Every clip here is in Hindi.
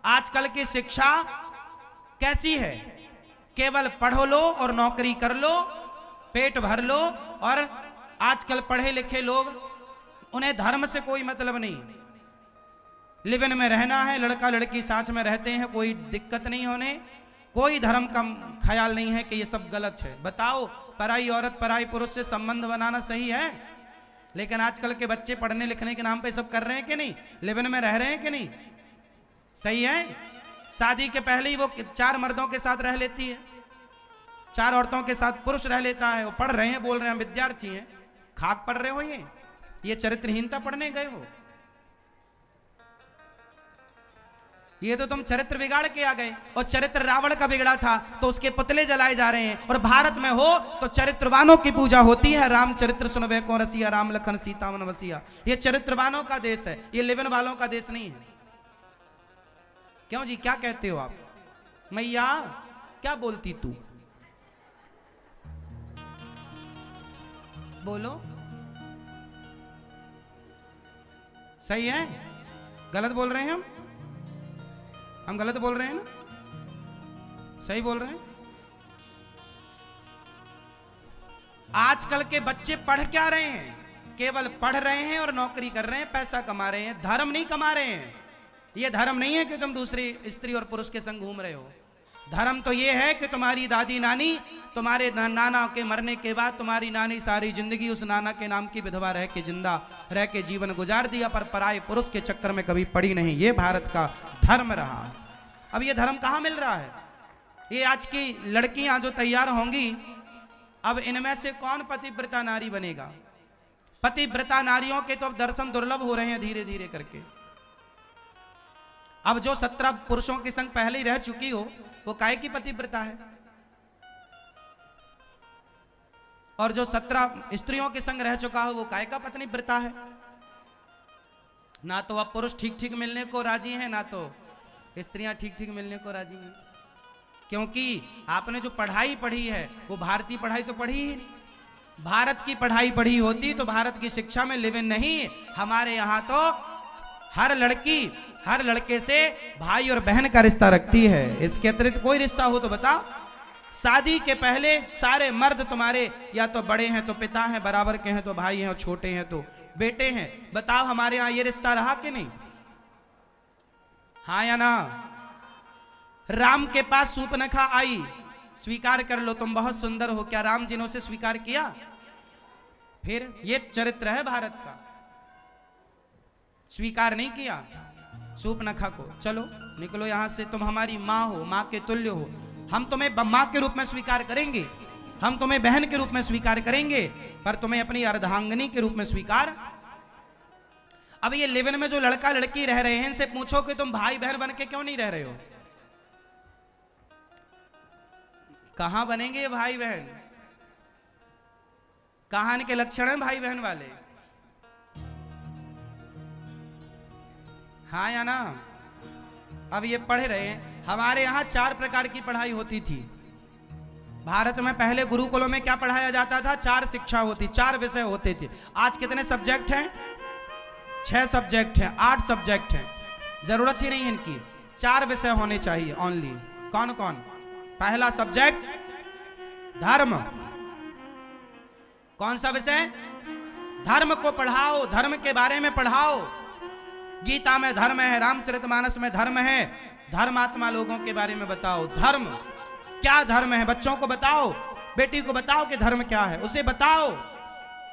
आजकल की शिक्षा कैसी है? केवल पढ़ो लो और नौकरी कर लो, पेट भर लो। और आजकल पढ़े लिखे लोग, उन्हें धर्म से कोई मतलब नहीं। लिव इन में रहना है, लड़का लड़की साथ में रहते हैं, कोई दिक्कत नहीं होने, कोई धर्म का ख्याल नहीं है कि ये सब गलत है। बताओ, पराई औरत पराई पुरुष से संबंध बनाना सही है? लेकिन आजकल के बच्चे पढ़ने लिखने के नाम पे सब कर रहे हैं कि नहीं? लिव इन में रह रहे हैं कि नहीं? सही है? शादी के पहले ही वो 4 मर्दों के साथ रह लेती है, 4 औरतों के साथ पुरुष रह लेता है। वो पढ़ रहे हैं, बोल रहे हैं विद्यार्थी हैं। खाक पढ़ रहे हो? ये चरित्रहीनता पढ़ने गए हो? ये तो तुम चरित्र बिगाड़ के आ गए। और चरित्र रावण का बिगड़ा था तो उसके पुतले जलाए जा रहे हैं। और भारत में हो तो चरित्रवानों की पूजा होती है। राम चरित्र सुनबे को रसिया, राम लखन सीता मन बसिया। ये चरित्रवानों का देश है, ये लिव इन वालों का देश नहीं है। क्यों जी, क्या कहते हो आप? मैया क्या बोलती तू? बोलो, सही है? गलत बोल रहे हैं हम गलत बोल रहे हैं ना? सही बोल रहे हैं? आजकल के बच्चे पढ़ क्या रहे हैं? केवल पढ़ रहे हैं और नौकरी कर रहे हैं, पैसा कमा रहे हैं, धर्म नहीं कमा रहे हैं। ये धर्म नहीं है कि तुम दूसरी स्त्री और पुरुष के संग घूम रहे हो। धर्म तो ये है कि तुम्हारी दादी नानी, तुम्हारे नाना के मरने के बाद तुम्हारी नानी सारी जिंदगी उस नाना के नाम की विधवा रह के, जिंदा रह के जीवन गुजार दिया, पर पराये पुरुष के चक्कर में कभी पड़ी नहीं। ये भारत का धर्म रहा। अब ये धर्म कहाँ मिल रहा है? ये आज की लड़कियां जो तैयार होंगी, अब इनमें से कौन पतिव्रता नारी बनेगा? पतिव्रता नारियों के तो अब दर्शन दुर्लभ हो रहे हैं धीरे धीरे करके। अब जो 17 पुरुषों के संग पहले ही रह चुकी हो, वो काहे की पतिव्रता है? और जो 17 स्त्रियों के संग रह चुका हो, वो काहे का पत्नीव्रता है? ना तो अब पुरुष ठीक ठीक मिलने को राजी हैं, ना तो स्त्रियां ठीक ठीक मिलने को राजी हैं। क्योंकि आपने जो पढ़ाई पढ़ी है वो भारतीय पढ़ाई तो पढ़ी ही नहीं। भारत की पढ़ाई पढ़ी होती तो भारत की शिक्षा में लिव इन नहीं। हमारे यहाँ तो हर लड़की हर लड़के से भाई और बहन का रिश्ता रखती है। इसके अतिरिक्त कोई रिश्ता हो तो बताओ। शादी के पहले सारे मर्द तुम्हारे या तो बड़े हैं तो पिता हैं, बराबर के हैं तो भाई हैं, और छोटे हैं तो बेटे हैं। बताओ, हमारे यहाँ ये रिश्ता रहा कि नहीं? हाँ या ना? राम के पास सूर्पनखा आई, स्वीकार कर लो तुम बहुत सुंदर हो। क्या राम जी ने उसे स्वीकार किया? फिर ये चरित्र है भारत का। स्वीकार नहीं किया सूर्पनखा को। चलो निकलो यहां से, तुम हमारी माँ हो, माँ के तुल्य हो। हम तुम्हें माँ के रूप में स्वीकार करेंगे, हम तुम्हें बहन के रूप में स्वीकार करेंगे, पर तुम्हें अपनी अर्धांगिनी के रूप में स्वीकार। अब ये लिव इन में जो लड़का लड़की रह रहे हैं, इनसे पूछो कि तुम भाई बहन बन के क्यों नहीं रह रहे हो? कहां बनेंगे ये भाई बहन? कहां इनके लक्षण हैं भाई बहन वाले? हाँ या ना? अब ये पढ़ रहे हैं। हमारे यहाँ 4 प्रकार की पढ़ाई होती थी। भारत में पहले गुरुकुलों में क्या पढ़ाया जाता था? 4 शिक्षा होती, 4 विषय होते थे। आज कितने सब्जेक्ट हैं? 6 सब्जेक्ट हैं, 8 सब्जेक्ट हैं। जरूरत ही नहीं है इनकी, 4 विषय होने चाहिए ओनली। कौन कौन? पहला सब्जेक्ट धर्म। कौन सा विषय? धर्म को पढ़ाओ, धर्म के बारे में पढ़ाओ। गीता में धर्म है, रामचरितमानस में धर्म है। धर्मात्मा लोगों के बारे में बताओ। धर्म क्या धर्म है बच्चों को बताओ। बेटी को बताओ कि धर्म क्या है, उसे बताओ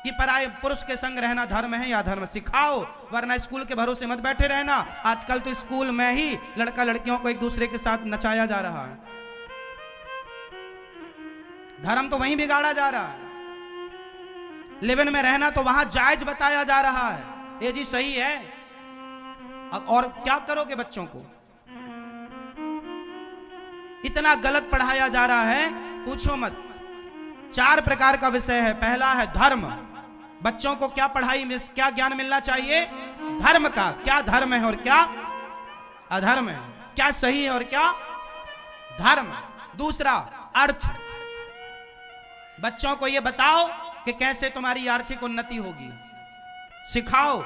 कि पराये पुरुष के संग रहना धर्म है या धर्म सिखाओ। वरना स्कूल के भरोसे मत बैठे रहना। आजकल तो स्कूल में ही लड़का लड़कियों को एक दूसरे के साथ नचाया जा रहा है। धर्म तो वहीं बिगाड़ा जा रहा है। लिव इन में रहना तो वहां जायज बताया जा रहा है। ये जी सही है। अब और क्या करोगे बच्चों को? इतना गलत पढ़ाया जा रहा है, पूछो मत। 4 प्रकार का विषय है। पहला है धर्म। बच्चों को क्या पढ़ाई में क्या ज्ञान मिलना चाहिए? धर्म का। क्या धर्म है और क्या अधर्म है, क्या सही है और क्या धर्म। दूसरा अर्थ। बच्चों को यह बताओ कि कैसे तुम्हारी आर्थिक उन्नति होगी, सिखाओ।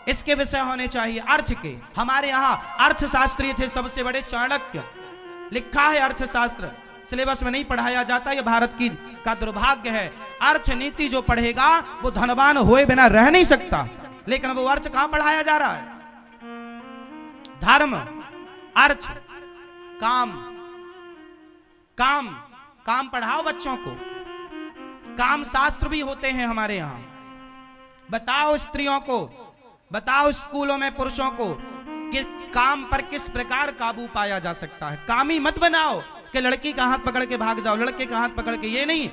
इसके विषय होने चाहिए, अर्थ के। हमारे यहाँ अर्थशास्त्री थे सबसे बड़े चाणक्य, लिखा है अर्थशास्त्र, सिलेबस में नहीं पढ़ाया जाता, ये भारत की का दुर्भाग्य है। अर्थनीति जो पढ़ेगा वो धनवान हुए बिना रह नहीं सकता, लेकिन वो अर्थ कहां पढ़ाया जा रहा है? धर्म, अर्थ, काम, काम, काम पढ़ाओ बच्चों को। काम शास्त्र भी होते हैं हमारे यहां। बताओ स्त्रियों को, बताओ स्कूलों में पुरुषों को कि काम पर किस प्रकार काबू पाया जा सकता है। कामी मत बनाओ कि लड़की का हाथ पकड़ के भाग जाओ, लड़के का हाथ पकड़ के, ये नहीं।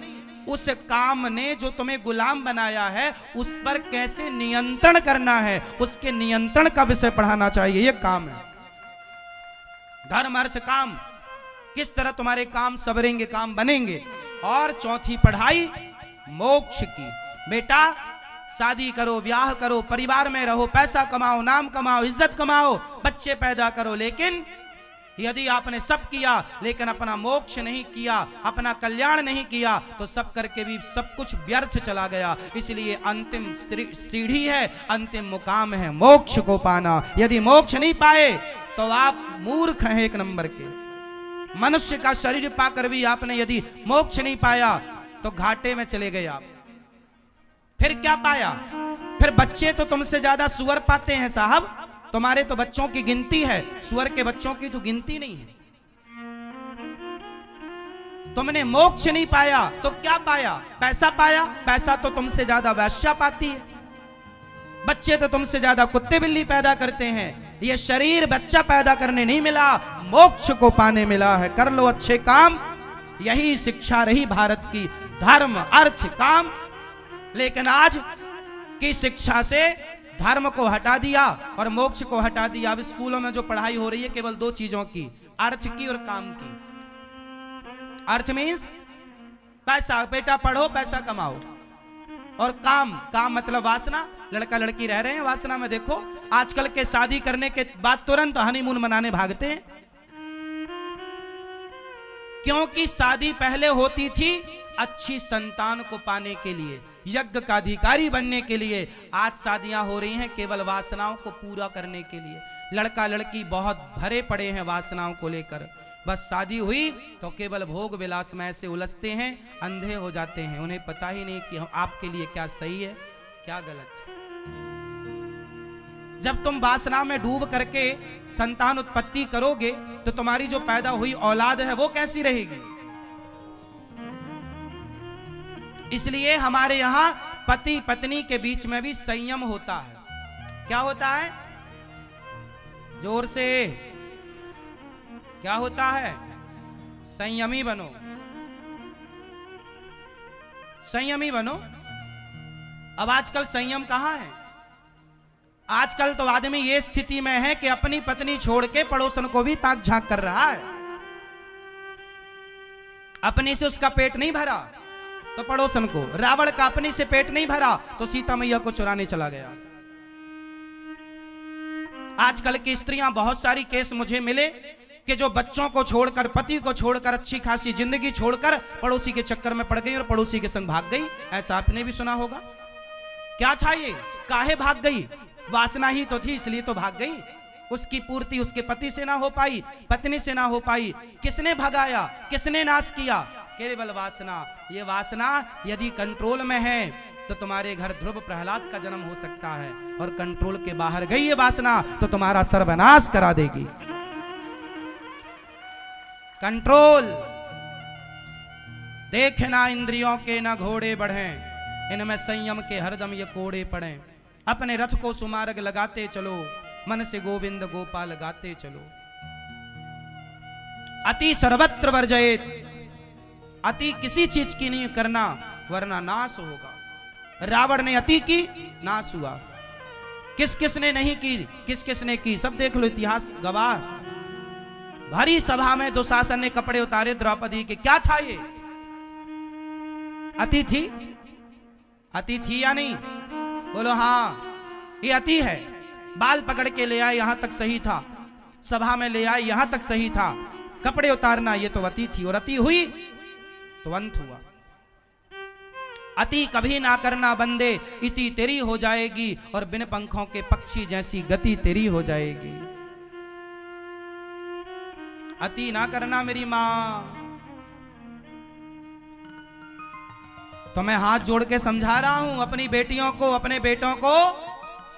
उस काम ने जो तुम्हें गुलाम बनाया है उस पर कैसे नियंत्रण करना है, उसके नियंत्रण का विषय पढ़ाना चाहिए, ये काम है। धर्म, अर्थ, काम, किस तरह तुम्हारे काम सवरेंगे, काम बनेंगे। और चौथी पढ़ाई मोक्ष की। बेटा शादी करो, ब्याह करो, परिवार में रहो, पैसा कमाओ, नाम कमाओ, इज्जत कमाओ, बच्चे पैदा करो, लेकिन यदि आपने सब किया लेकिन अपना मोक्ष नहीं किया, अपना कल्याण नहीं किया, तो सब करके भी सब कुछ व्यर्थ चला गया। इसलिए अंतिम सीढ़ी है, अंतिम मुकाम है मोक्ष को पाना। यदि मोक्ष नहीं पाए तो आप मूर्ख हैं एक नंबर के। मनुष्य का शरीर पाकर भी आपने यदि मोक्ष नहीं पाया तो घाटे में चले गए आप। फिर क्या पाया? फिर बच्चे तो तुमसे ज्यादा सुअर पाते हैं साहब, तुम्हारे तो बच्चों की गिनती है, सुअर के बच्चों की तो गिनती नहीं है। तुमने मोक्ष नहीं पाया तो क्या पाया? पैसा पाया, पैसा तो तुमसे ज्यादा वैश्या पाती है, बच्चे तो तुमसे ज्यादा कुत्ते बिल्ली पैदा करते हैं। ये शरीर बच्चा पैदा करने नहीं मिला, मोक्ष को पाने मिला है। कर लो अच्छे काम, यही शिक्षा रही भारत की, धर्म, अर्थ, काम। लेकिन आज की शिक्षा से धर्म को हटा दिया और मोक्ष को हटा दिया। अब स्कूलों में जो पढ़ाई हो रही है केवल दो चीजों की, अर्थ की और काम की। अर्थ मीन्स पैसा, बेटा पढ़ो पैसा कमाओ, और काम, काम मतलब वासना। लड़का लड़की रह रहे हैं वासना में। देखो आजकल के शादी करने के बाद तुरंत हनीमून मनाने भागते हैं, क्योंकि शादी पहले होती थी अच्छी संतान को पाने के लिए, यज्ञ का अधिकारी बनने के लिए। आज शादियां हो रही हैं केवल वासनाओं को पूरा करने के लिए। लड़का लड़की बहुत भरे पड़े हैं वासनाओं को लेकर। बस शादी हुई तो केवल भोग विलास में ऐसे उलझते हैं, अंधे हो जाते हैं। उन्हें पता ही नहीं कि आपके लिए क्या सही है क्या गलत है। जब तुम वासना में डूब करके संतान उत्पत्ति करोगे तो तुम्हारी जो पैदा हुई औलाद है वो कैसी रहेगी? इसलिए हमारे यहां पति पत्नी के बीच में भी संयम होता है। क्या होता है? जोर से, क्या होता है? संयमी बनो, संयमी बनो। अब आजकल संयम कहां है? आजकल तो आदमी ये स्थिति में है कि अपनी पत्नी छोड़ के पड़ोसन को भी ताक झांक कर रहा है। अपने से उसका पेट नहीं भरा तो पड़ोसन को, रावण का अपनी से पेट नहीं भरा तो सीता मैया को चुराने चला गया। आजकल की स्त्रियां, बहुत सारी केस मुझे मिले कि जो बच्चों को छोड़कर, पति को छोड़कर, अच्छी खासी जिंदगी छोड़कर पड़ोसी के चक्कर में पड़ गई और पड़ोसी के संग भाग गई। ऐसा आपने भी सुना होगा। क्या था ये? काहे भाग गई? वासना ही तो थी, इसलिए तो भाग गई। उसकी पूर्ति उसके पति से ना हो पाई, पत्नी से ना हो पाई। किसने भगाया, किसने नाश किया? केवल वासना। ये वासना यदि कंट्रोल में है तो तुम्हारे घर ध्रुव प्रहलाद का जन्म हो सकता है, और कंट्रोल के बाहर गई ये वासना तो तुम्हारा सर्वनाश करा देगी। कंट्रोल। देखना इंद्रियों के ना घोड़े बढ़े, इनमें संयम के हरदम ये कोड़े पड़े। अपने रथ को सुमार्ग लगाते चलो, मन से गोविंद गोपाल गाते चलो। अति सर्वत्र वर्जयेत, अति किसी चीज की नहीं करना वरना नाश होगा। रावण ने अति की, नाश हुआ। किस किस ने नहीं की, किस किस ने की, सब देख लो, इतिहास गवाह। भरी सभा में दुशासन ने कपड़े उतारे द्रौपदी के। क्या था ये? अति थी? अति थी या नहीं? बोलो हाँ, ये अति है। बाल पकड़ के ले आए, यहां तक सही था। सभा में ले आए, यहां तक सही था। कपड़े उतारना ये तो अति थी, और अति हुई तो अंत हुआ। अति कभी ना करना बंदे, इति तेरी हो जाएगी, और बिन पंखों के पक्षी जैसी गति तेरी हो जाएगी। अति ना करना मेरी मां। तो मैं हाथ जोड़ के समझा रहा हूं अपनी बेटियों को, अपने बेटों को,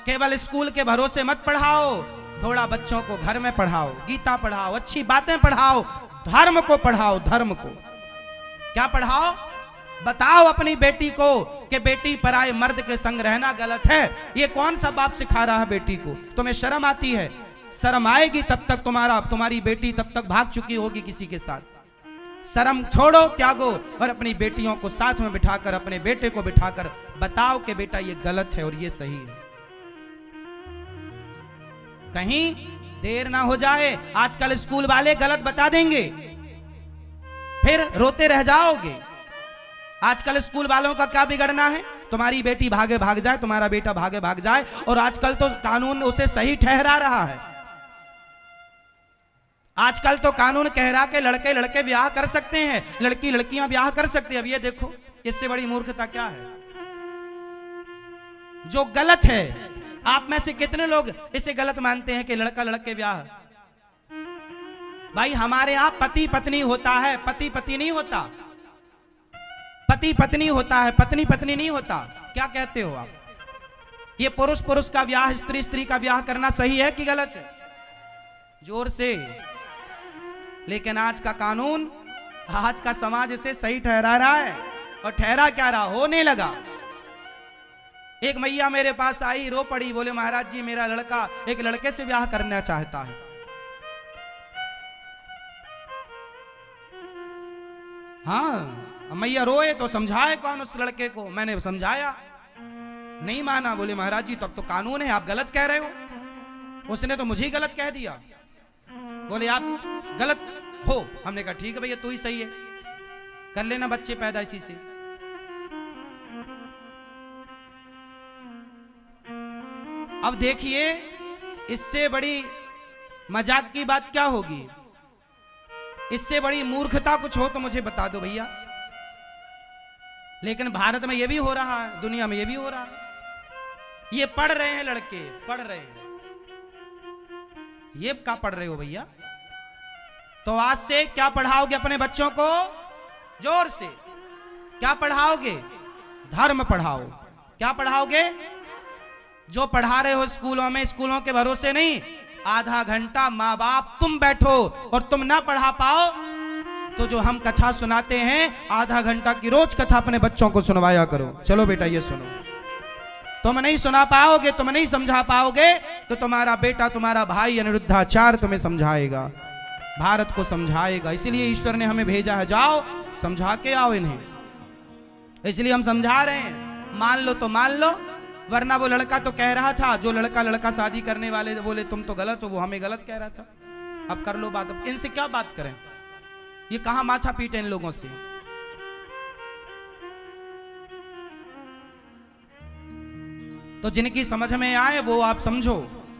केवल स्कूल के भरोसे मत पढ़ाओ, थोड़ा बच्चों को घर में पढ़ाओ, गीता पढ़ाओ, अच्छी बातें पढ़ाओ, धर्म को पढ़ाओ। धर्म को क्या पढ़ाओ? बताओ अपनी बेटी को कि बेटी पराये मर्द के संग रहना गलत है। ये कौन सा बाप सिखा रहा है बेटी को? तुम्हें शर्म आती है? शर्म आएगी तब तक तुम्हारी बेटी तब तक भाग चुकी होगी किसी के साथ। शर्म छोड़ो, त्यागो, और अपनी बेटियों को साथ में बिठाकर, अपने बेटे को बिठाकर बताओ कि बेटा ये गलत है और ये सही है। कहीं देर ना हो जाए, आजकल स्कूल वाले गलत बता देंगे, फिर रोते रह जाओगे। आजकल स्कूल वालों का क्या बिगड़ना है? तुम्हारी बेटी भागे भाग जाए, तुम्हारा बेटा भागे भाग जाए, और आजकल तो कानून उसे सही ठहरा रहा है। आजकल तो कानून कह रहा कि लड़के लड़के ब्याह कर सकते हैं, लड़की लड़कियां ब्याह कर सकती हैं। अब ये देखो, इससे बड़ी मूर्खता क्या है? जो गलत है, आप में से कितने लोग इसे गलत मानते हैं कि लड़का लड़के ब्याह? भाई हमारे यहां पति पत्नी होता है, पति पति नहीं होता, पति पत्नी होता है, पत्नी पत्नी नहीं होता। क्या कहते हो आप? ये पुरुष पुरुष का ब्याह, स्त्री स्त्री का ब्याह करना सही है कि गलत है? जोर से। लेकिन आज का कानून, आज का समाज इसे सही ठहरा रहा है, और ठहरा क्या रहा, होने लगा। एक मैया मेरे पास आई, रो पड़ी, बोले महाराज जी मेरा लड़का एक लड़के से ब्याह करना चाहता है। हाँ, मैया रोए तो समझाए कौन उस लड़के को? मैंने समझाया, नहीं माना। बोले महाराज जी तब तो कानून है, आप गलत कह रहे हो। उसने तो मुझे ही गलत कह दिया। बोले आप गलत हो। हमने कहा ठीक है भैया, तू ही सही है, कर लेना बच्चे पैदा इसी से। अब देखिए, इससे बड़ी मजाक की बात क्या होगी? इससे बड़ी मूर्खता कुछ हो तो मुझे बता दो भैया। लेकिन भारत में ये भी हो रहा है, दुनिया में ये भी हो रहा है। ये पढ़ रहे हैं लड़के, पढ़ रहे हैं। ये क्या पढ़ रहे हो भैया? तो आज से क्या पढ़ाओगे अपने बच्चों को? जोर से क्या पढ़ाओगे? धर्म पढ़ाओ। क्या पढ़ाओगे? जो पढ़ा रहे हो स्कूलों में, स्कूलों के भरोसे नहीं। आधा घंटा माँ बाप तुम बैठो, और तुम ना पढ़ा पाओ तो जो हम कथा सुनाते हैं, आधा घंटा की रोज कथा अपने बच्चों को सुनवाया करो। चलो बेटा ये सुनो। तुम नहीं सुना पाओगे, तुम नहीं समझा पाओगे, तो तुम्हारा बेटा, तुम्हारा भाई अनिरुद्धाचार्य तुम्हें समझाएगा, भारत को समझाएगा। इसलिए ईश्वर ने हमें भेजा है, जाओ समझा के आओ इन्हें। इसलिए हम समझा रहे हैं। मान लो तो मान लो, वरना वो लड़का तो कह रहा था, जो लड़का लड़का शादी करने वाले बोले तुम तो गलत हो, वो हमें गलत कह रहा था। अब कर लो बात। अब इनसे क्या बात करें? ये कहां माथा पीटे इन लोगों से? तो जिनकी समझ में आए वो आप समझो,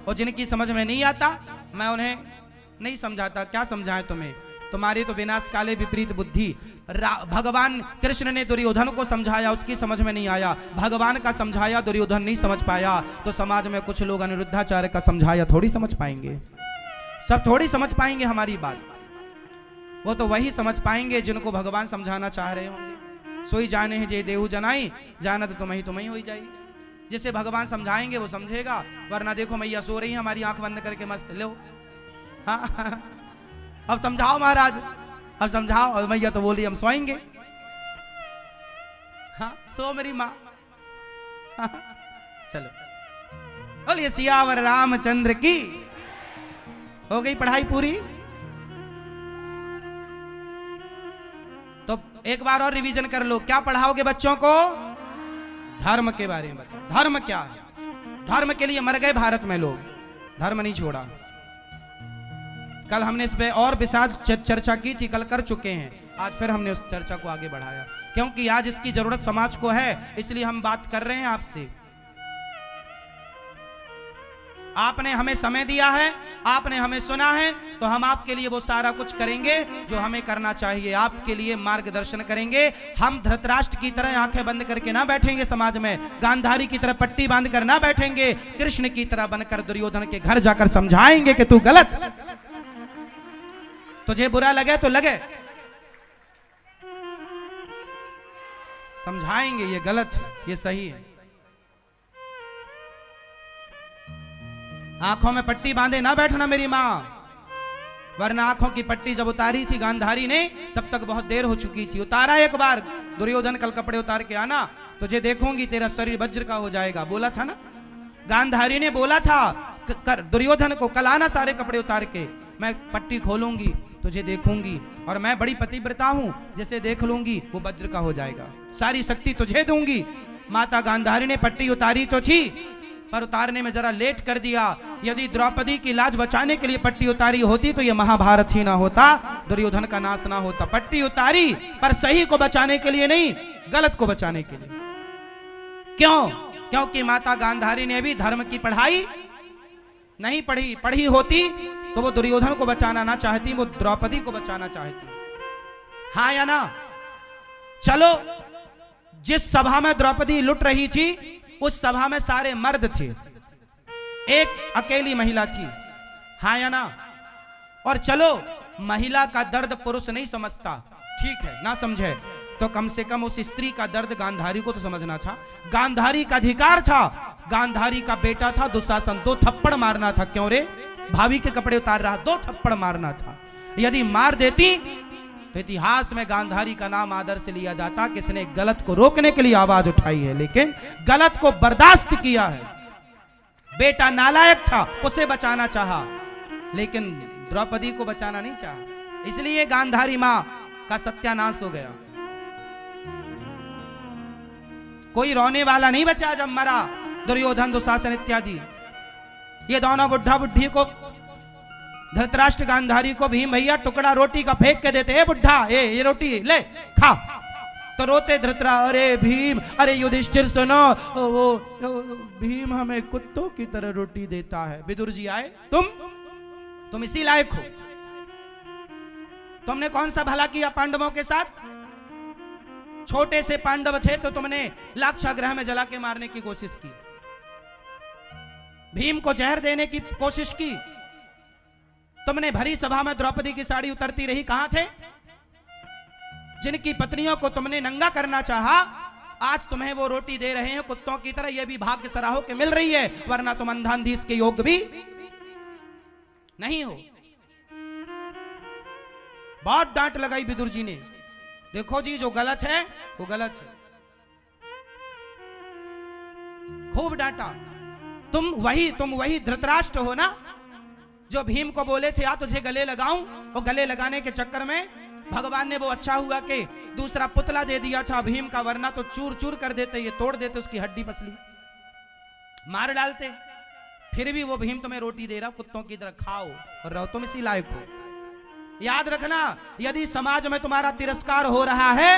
और जिनकी समझ में नहीं आता मैं उन्हें नहीं समझाता। क्या समझाएं तुम्हें? तुम्हारी तो विनाश काले विपरीत बुद्धि। भगवान कृष्ण ने दुर्योधन को समझाया, उसकी समझ में नहीं आया। भगवान का समझाया, दुर्योधन नहीं समझ पाया। तो समाज में कुछ लोग अनिरुद्धाचार्य का समझाया थोड़ी समझ पाएंगे। सब थोड़ी समझ पाएंगे हमारी बात। वो तो वही समझ पाएंगे जिनको भगवान समझाना चाह रहे होंगे। सोई जाने हैं जे देहु जनाई, जाना तो तुम्हें हो ही जाएगी। जिसे भगवान समझाएंगे वो समझेगा, वरना देखो मैया सो रही है हमारी आंख बंद करके मस्त। लो हाँ अब समझाओ महाराज, अब समझाओ। और मैया तो बोली हम सोएंगे। हाँ सो मेरी माँ। हाँ, चलो बोलिए सियावर रामचंद्र की। हो गई पढ़ाई पूरी? तो एक बार और रिवीजन कर लो। क्या पढ़ाओगे बच्चों को? धर्म के बारे में बताओ। धर्म क्या है? धर्म के लिए मर गए भारत में लोग, धर्म नहीं छोड़ा। कल हमने इस पे और विशाल चर्चा की थी, कल कर चुके हैं। आज फिर हमने उस चर्चा को आगे बढ़ाया, क्योंकि आज इसकी जरूरत समाज को है, इसलिए हम बात कर रहे हैं आपसे। आपने हमें समय दिया है, आपने हमें सुना है, तो हम आपके लिए वो सारा कुछ करेंगे जो हमें करना चाहिए, आपके लिए मार्गदर्शन करेंगे। हम धृतराष्ट्र की तरह आंखें बंद करके ना बैठेंगे समाज में, गांधारी की तरह पट्टी बांध कर ना बैठेंगे, कृष्ण की तरह बनकर दुर्योधन के घर जाकर समझाएंगे कि तू गलत, तुझे बुरा लगे तो लगे, समझाएंगे ये गलत है, ये सही है। आंखों में पट्टी बांधे ना बैठना मेरी मां, वरना आंखों की पट्टी जब उतारी थी गांधारी ने तब तक बहुत देर हो चुकी थी। उतारा एक बार, दुर्योधन कल कपड़े उतार के आना, तुझे देखूंगी तेरा शरीर वज्र का हो जाएगा, बोला था ना गांधारी ने, बोला था दुर्योधन को कल आना सारे कपड़े उतार के, मैं पट्टी खोलूंगी तुझे देखूंगी, और मैं बड़ी पतिव्रता हूं, जिसे देख लूंगी वो वज्र का हो जाएगा, सारी शक्ति तुझे दूंगी। माता गांधारी ने पट्टी उतारी तो थी, पर उतारने में जरा लेट कर दिया। यदि द्रौपदी की लाज बचाने के लिए पट्टी उतारी होती तो ये महाभारत ही ना होता, दुर्योधन का नाश ना होता। पट्टी उतारी पर सही को बचाने के लिए नहीं, गलत को बचाने के लिए। क्यों? क्योंकि माता गांधारी ने भी धर्म की पढ़ाई नहीं पढ़ी, पढ़ी होती तो वो दुर्योधन को बचाना ना चाहती, वो द्रौपदी को बचाना चाहती। हाँ या ना? चलो, जिस सभा में द्रौपदी लुट रही थी उस सभा में सारे मर्द थे, एक अकेली महिला थी, हाँ या ना? और चलो, महिला का दर्द पुरुष नहीं समझता, ठीक है, ना समझे तो कम से कम उस स्त्री का दर्द गांधारी को तो समझना था। गांधारी का अधिकार था, गांधारी का बेटा था दुशासन, 2 थप्पड़ मारना था। क्यों रे? भाभी के कपड़े उतार रहा, 2 थप्पड़ मारना था। यदि मार देती तो इतिहास में गांधारी का नाम आदर से लिया जाता, किसने गलत को रोकने के लिए आवाज उठाई है, लेकिन गलत को बर्दाश्त किया है। बेटा नालायक था, उसे बचाना चाहा, लेकिन द्रौपदी को बचाना नहीं चाहा, इसलिए गांधारी मां का सत्यानाश हो गया। कोई रोने वाला नहीं बचा जब मरा दुर्योधन दुशासन इत्यादि। ये दोनों बुढ़ा बुढ़ी को, धृतराष्ट्र गांधारी को भीम भैया टुकड़ा रोटी का फेंक के देते, ए बुढ़ा ये रोटी ले खा, तो रोते धृतरा, अरे भीम, अरे युधिष्ठिर सुनो, वो भीम हमें कुत्तों की तरह रोटी देता है। विदुर जी आए, तुम इसी लायक हो, तुमने कौन सा भला किया पांडवों के साथ? छोटे से पांडव थे तो तुमने लाक्षागृह में जला के मारने की कोशिश की, भीम को जहर देने की कोशिश की, तुमने भरी सभा में द्रौपदी की साड़ी उतरती रही, कहां थे? जिनकी पत्नियों को तुमने नंगा करना चाहा, आज तुम्हें वो रोटी दे रहे हैं कुत्तों की तरह, ये भी भाग्य सराहो के मिल रही है, वरना तुम अंधाधीश के योग्य भी नहीं हो। बहुत डांट लगाई विदुर जी ने, देखो जी जो गलत है वो गलत है, खूब डांटा। तुम वही धृतराष्ट्र हो ना जो भीम को बोले थे, आ तुझे गले लगाऊं, और गले लगाने के चक्कर में भगवान ने वो अच्छा हुआ कि दूसरा पुतला दे दिया था भीम का, वरना तो चूर चूर कर देते, ये तोड़ देते उसकी हड्डी पसली, मार डालते। फिर भी वो भीम तुम्हें रोटी दे रहा, कुत्तों की तरह खाओ और रहो, तुम इसी लायक हो। याद रखना, यदि समाज में तुम्हारा तिरस्कार हो रहा है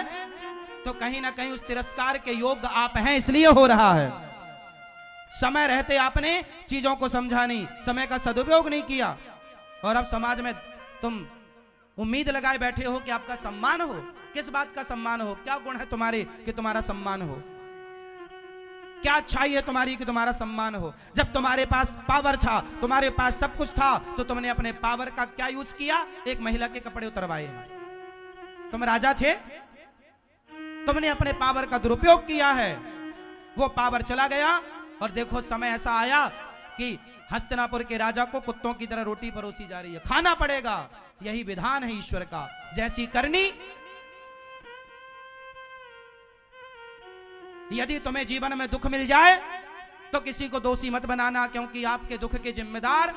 तो कहीं ना कहीं उस तिरस्कार के योग्य आप हैं, इसलिए हो रहा है। समय रहते आपने चीजों को समझा नहीं, समय का सदुपयोग नहीं किया, और अब समाज में तुम उम्मीद लगाए बैठे हो कि आपका सम्मान हो। किस बात का सम्मान हो? क्या गुण है तुम्हारे कि तुम्हारा सम्मान हो? क्या अच्छाई है तुम्हारी कि तुम्हारा सम्मान हो? जब तुम्हारे पास पावर था, तुम्हारे पास सब कुछ था, तो तुमने अपने पावर का क्या यूज किया? एक महिला के कपड़े उतरवाए। तुम राजा थे, तुमने अपने पावर का दुरुपयोग किया है, वो पावर चला गया, और देखो समय ऐसा आया कि हस्तिनापुर के राजा को कुत्तों की तरह रोटी परोसी जा रही है, खाना पड़ेगा, यही विधान है ईश्वर का, जैसी करनी। यदि तुम्हें जीवन में दुख मिल जाए तो किसी को दोषी मत बनाना, क्योंकि आपके दुख के जिम्मेदार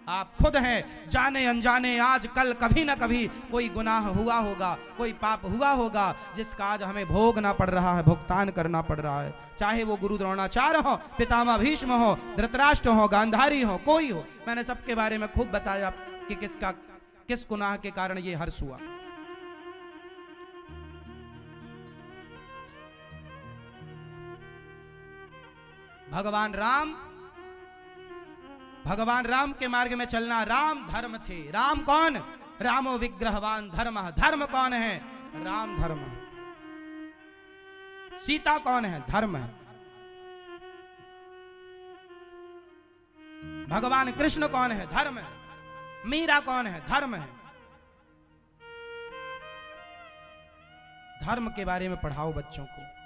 आप खुद हैं। जाने अनजाने आज कल कभी ना कभी कोई गुनाह हुआ होगा, कोई पाप हुआ होगा, जिसका आज हमें भोगना पड़ रहा है, भुगतान करना पड़ रहा है। चाहे वो गुरु द्रोणाचार्य हो, पितामह भीष्म हो, धृतराष्ट्र हो, गांधारी हो, कोई हो, मैंने सबके बारे में खूब बताया कि किस गुनाह के कारण ये हर्ष हुआ। भगवान राम भगवान राम के मार्ग में चलना। राम धर्म थे। राम कौन? रामो विग्रहवान धर्म। धर्म कौन है? राम धर्म। सीता कौन है? धर्म है। भगवान कृष्ण कौन है? धर्म है। मीरा कौन है? धर्म है। धर्म के बारे में पढ़ाओ बच्चों को।